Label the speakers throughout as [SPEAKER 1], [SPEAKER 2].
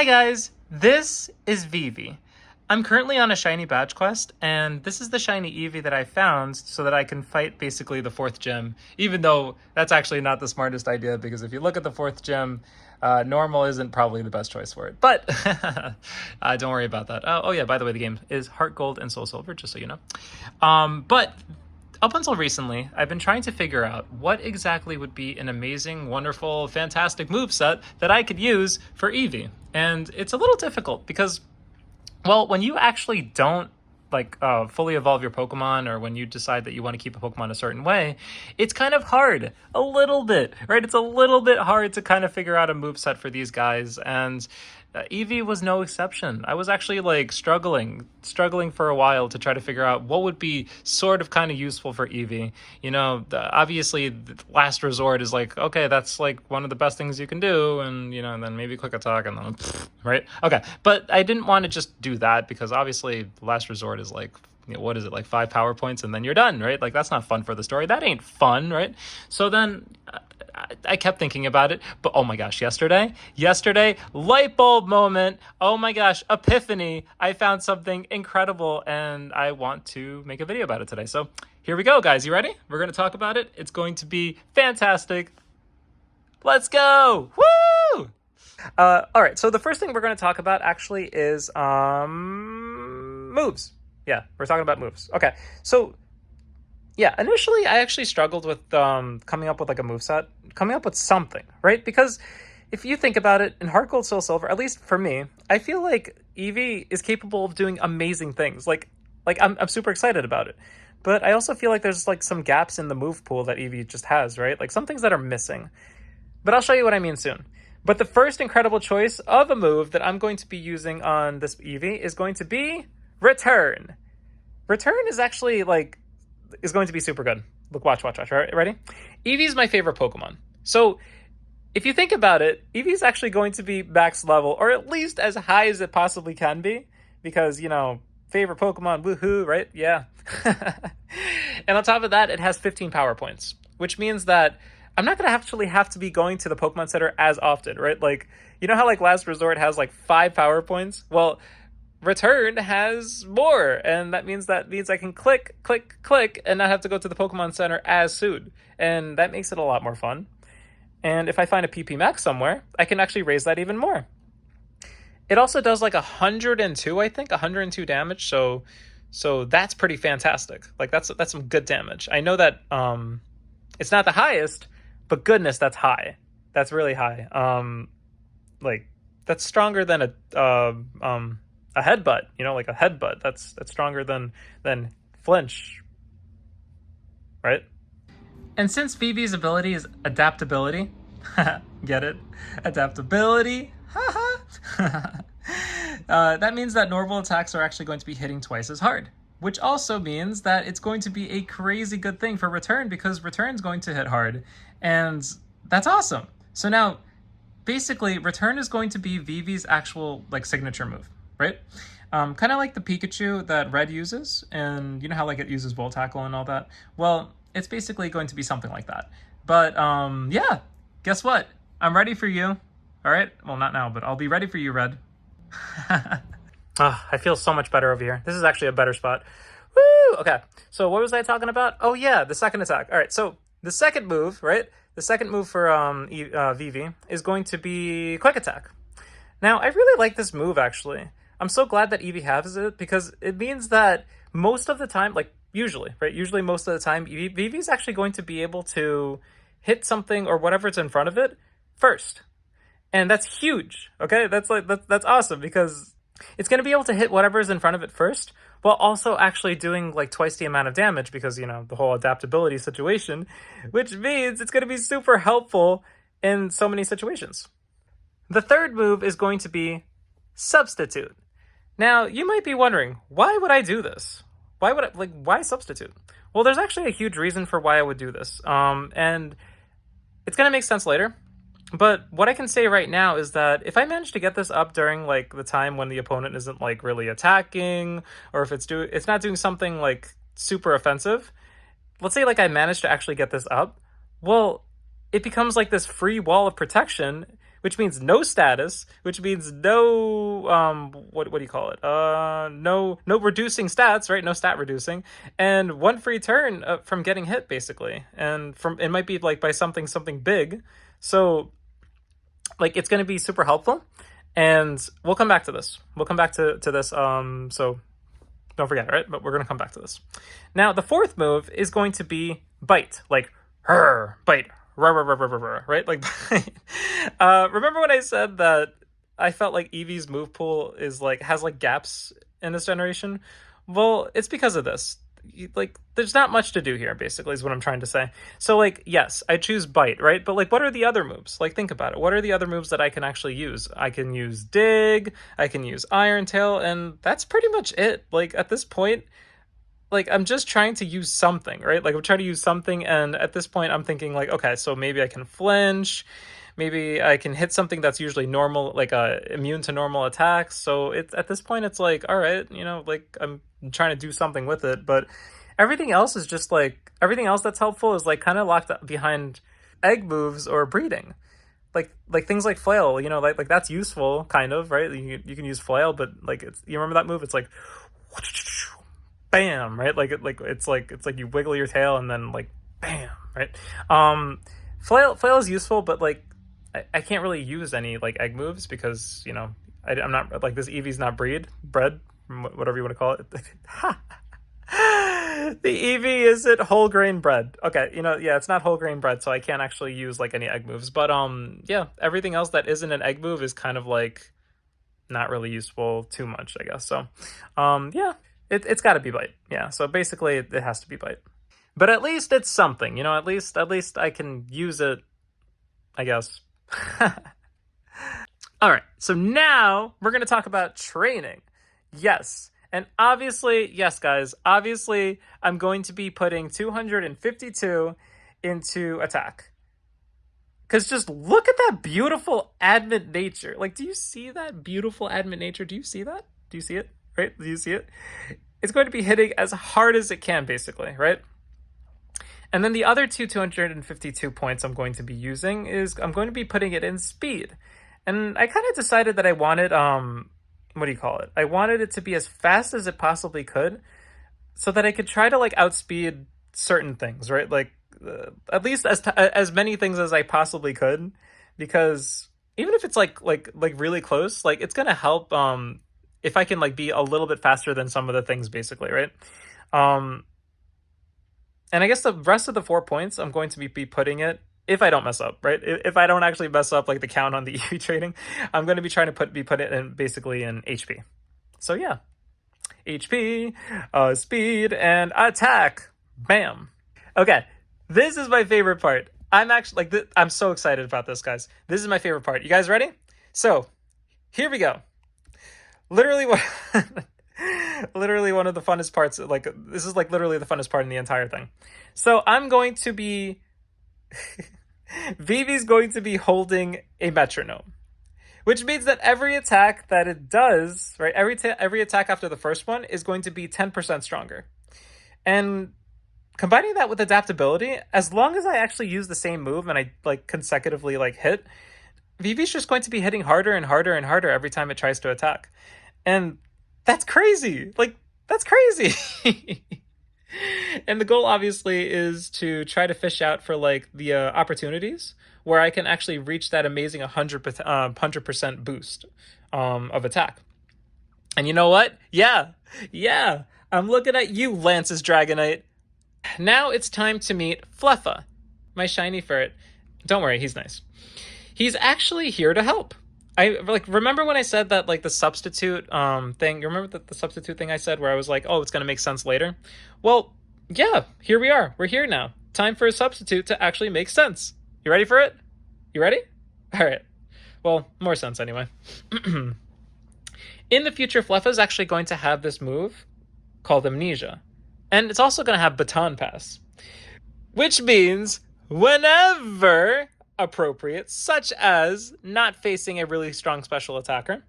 [SPEAKER 1] Hi guys, this is Eevee. I'm currently on a shiny badge quest, and this is the shiny Eevee that I found so that I can fight basically the 4th gym, even though that's actually not the smartest idea, because if you look at the 4th gym, normal isn't probably the best choice for it. But don't worry about that. Oh yeah, by the way, the game is Heart Gold and Soul Silver, just so you know. But up until recently, I've been trying to figure out what exactly would be an amazing, wonderful, fantastic moveset that I could use for Eevee. And it's a little difficult because, well, when you actually don't fully evolve your Pokemon, or when you decide that you want to keep a Pokemon a certain way, it's kind of hard, a little bit, right? It's a little bit hard to kind of figure out a moveset for these guys, and Eevee was no exception. I was actually struggling for a while to try to figure out what would be sort of kind of useful for Eevee. You know, obviously the last resort is okay, that's one of the best things you can do, and and then maybe quick attack, and then right? Okay, but I didn't want to just do that because obviously last resort is what is it, 5 power points and then you're done, right? That's not fun for the story. That ain't fun, right? So then I kept thinking about it, but oh my gosh, yesterday, light bulb moment. Oh my gosh, epiphany. I found something incredible and I want to make a video about it today. So here we go, guys. You ready? We're going to talk about it. It's going to be fantastic. Let's go. Woo! All right. So the first thing we're going to talk about actually is moves. Yeah, we're talking about moves. Okay. So yeah, initially I actually struggled with coming up with a moveset, coming up with something, right? Because if you think about it, in Heart Gold, Soul Silver, at least for me, I feel like Eevee is capable of doing amazing things. I'm super excited about it. But I also feel like there's some gaps in the move pool that Eevee just has, right? Some things that are missing. But I'll show you what I mean soon. But the first incredible choice of a move that I'm going to be using on this Eevee is going to be Return. Return is actually is going to be super good. Look, watch. All right, ready? Eevee is my favorite Pokemon. So if you think about it, Eevee is actually going to be max level, or at least as high as it possibly can be, because, favorite Pokemon, woohoo, right? Yeah. And on top of that, it has 15 power points, which means that I'm not going to actually have to be going to the Pokemon Center as often, right? You know how Last Resort has 5 power points? Well, Return has more, and that means I can click, and not have to go to the Pokemon Center as soon. And that makes it a lot more fun. And if I find a PP Max somewhere, I can actually raise that even more. It also does 102, I think, 102 damage, so that's pretty fantastic. That's some good damage. I know that it's not the highest, but goodness, that's high. That's really high. That's stronger than a headbutt, a headbutt. That's stronger than flinch, right? And since Eevee's ability is adaptability, get it? Adaptability, that means that normal attacks are actually going to be hitting twice as hard, which also means that it's going to be a crazy good thing for Return, because Return's going to hit hard, and that's awesome. So now, basically, Return is going to be Eevee's actual signature move. Right? Kind of like the Pikachu that Red uses, and you know how it uses Volt Tackle and all that? Well, it's basically going to be something like that. But yeah, guess what? I'm ready for you. All right? Well, not now, but I'll be ready for you, Red. I feel so much better over here. This is actually a better spot. Woo! Okay, so what was I talking about? Oh yeah, the second attack. All right, so the second move, right? The second move for Eevee is going to be Quick Attack. Now, I really like this move, actually. I'm so glad that Eevee has it, because it means that most of the time, usually, right? Usually most of the time, Eevee is actually going to be able to hit something or whatever's in front of it first. And that's huge, okay? That's awesome, because it's going to be able to hit whatever's in front of it first, while also actually doing twice the amount of damage, because, the whole adaptability situation, which means it's going to be super helpful in so many situations. The third move is going to be Substitute. Now, you might be wondering, why would I do this? Why Substitute? Well, there's actually a huge reason for why I would do this. And it's going to make sense later. But what I can say right now is that if I manage to get this up during the time when the opponent isn't really attacking, or if it's not doing something super offensive, let's say I managed to actually get this up, well, it becomes this free wall of protection, which means no status, which means no what do you call it? No reducing stats, right? No stat reducing, and one free turn from getting hit basically, and from it might be like by something big, so like it's going to be super helpful, and we'll come back to this. We'll come back to this. So don't forget, right? But we're going to come back to this. Now, the fourth move is going to be bite, like her, bite, right? Like, remember when I said that I felt like Eevee's move pool is like has like gaps in this generation? Well, it's because of this. Like, there's not much to do here, basically, is what I'm trying to say. So, like, yes, I choose bite, right? But like, what are the other moves? Like, think about it. What are the other moves that I can actually use? I can use dig, I can use Iron Tail, and that's pretty much it. Like, at this point, like, I'm just trying to use something, right? Like, I'm trying to use something, and at this point, I'm thinking, like, okay, so maybe I can flinch, maybe I can hit something that's usually normal, like immune to normal attacks. So it's at this point, it's like, all right, you know, like I'm trying to do something with it, but everything else is just like everything else that's helpful is like kind of locked behind egg moves or breeding. Like things like flail, you know, like that's useful, kind of, right? You can use flail, but like it's you remember that move? It's like bam, right? Like you wiggle your tail and then like bam, right? Flail is useful, but like I can't really use any like egg moves because you know I'm not like this Eevee's not bred, whatever you want to call it. The Eevee isn't whole grain bread. Okay, you know, yeah, it's not whole grain bread, so I can't actually use like any egg moves. But yeah, everything else that isn't an egg move is kind of like not really useful too much, I guess. So yeah, it's got to be bite. Yeah, so basically it has to be bite. But at least it's something, you know. At least I can use it, I guess. All right, so now we're going to talk about training. Yes, and obviously, yes, guys, obviously, I'm going to be putting 252 into attack. Because just look at that beautiful admit nature. Like, do you see that beautiful admit nature? Do you see that? Do you see it? Right? Do you see it? It's going to be hitting as hard as it can, basically, right? And then the other 252 points I'm going to be using is I'm going to be putting it in speed. And I kind of decided that I wanted, what do you call it? I wanted it to be as fast as it possibly could so that I could try to like outspeed certain things, right? Like at least as many things as I possibly could, because even if it's like really close, like it's going to help if I can like be a little bit faster than some of the things basically, right? And I guess the rest of the 4 points, I'm going to be putting it, if I don't mess up, right? If I don't actually mess up like the count on the Eevee training, I'm going to be trying to put it in basically in HP. So yeah, HP, speed, and attack. Bam. Okay, this is my favorite part. I'm actually like I'm so excited about this, guys. This is my favorite part. You guys ready? So here we go. Literally what. Literally one of the funnest parts. Like this is like literally the funnest part in the entire thing. So I'm going to be Eevee's going to be holding a metronome, which means that every attack that it does, right, every attack after the first one is going to be 10% stronger. And combining that with adaptability, as long as I actually use the same move and I like consecutively like hit, Eevee's just going to be hitting harder and harder and harder every time it tries to attack. And that's crazy. Like, that's crazy. And the goal obviously is to try to fish out for like the opportunities where I can actually reach that amazing 100% boost of attack. And you know what? Yeah, I'm looking at you, Lance's Dragonite. Now it's time to meet Fleffa, my shiny ferret. Don't worry, he's nice. He's actually here to help. I like remember when I said that like the substitute thing. You remember the substitute thing I said where I was like, oh, it's gonna make sense later. Well, yeah, here we are. We're here now. Time for a substitute to actually make sense. You ready for it? You ready? All right. Well, more sense anyway. In the future, Fleffa is actually going to have this move called Amnesia, and it's also going to have Baton Pass, which means whenever appropriate, such as not facing a really strong special attacker,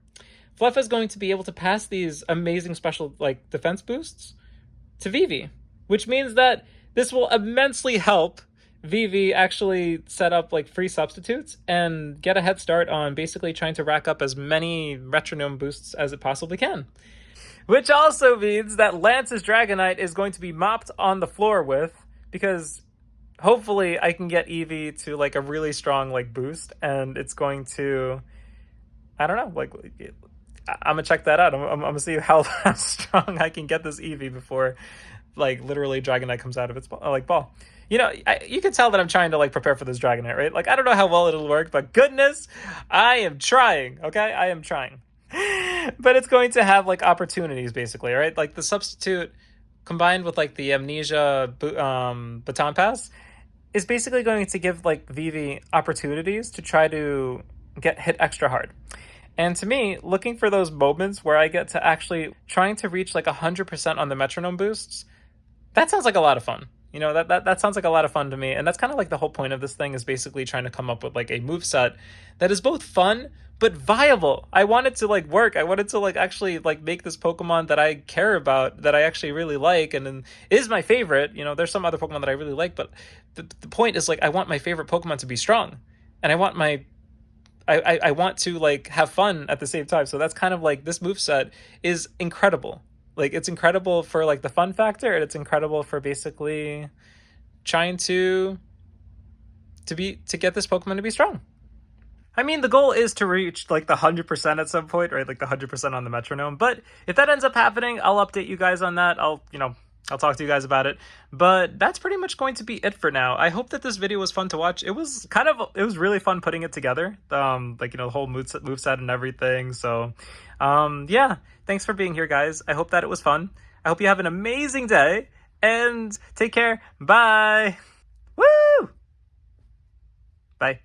[SPEAKER 1] Fleffa is going to be able to pass these amazing special like defense boosts to Eevee, which means that this will immensely help Vivi actually set up like free substitutes and get a head start on basically trying to rack up as many metronome boosts as it possibly can. Which also means that Lance's Dragonite is going to be mopped on the floor with, because hopefully I can get Eevee to like a really strong like boost, and it's going to, I don't know, like I'm gonna check that out. I'm gonna see how strong I can get this Eevee before like literally Dragonite comes out of its ball. You know, you can tell that I'm trying to like prepare for this Dragonite, right? Like I don't know how well it'll work, but goodness, I am trying. Okay, I am trying. But it's going to have like opportunities basically, right? Like the substitute combined with like the amnesia baton pass is basically going to give like Vivi opportunities to try to get hit extra hard. And to me, looking for those moments where I get to actually trying to reach like 100% on the metronome boosts, that sounds like a lot of fun. You know, that sounds like a lot of fun to me. And that's kind of like the whole point of this thing, is basically trying to come up with like a move set that is both fun but viable. I want it to like work. I want it to like actually like make this Pokemon that I care about, that I actually really like, and is my favorite. You know, there's some other Pokemon that I really like, but the point is like I want my favorite Pokemon to be strong, and I want my I want to like have fun at the same time. So that's kind of like this move set is incredible. Like it's incredible for like the fun factor, and it's incredible for basically trying to get this Pokemon to be strong. I mean, the goal is to reach like the 100% at some point, right? Like the 100% on the metronome. But if that ends up happening, I'll update you guys on that. I'll talk to you guys about it. But that's pretty much going to be it for now. I hope that this video was fun to watch. It was really fun putting it together. Like, you know, the whole move set and everything. So, yeah, thanks for being here, guys. I hope that it was fun. I hope you have an amazing day, and take care. Bye. Woo! Bye.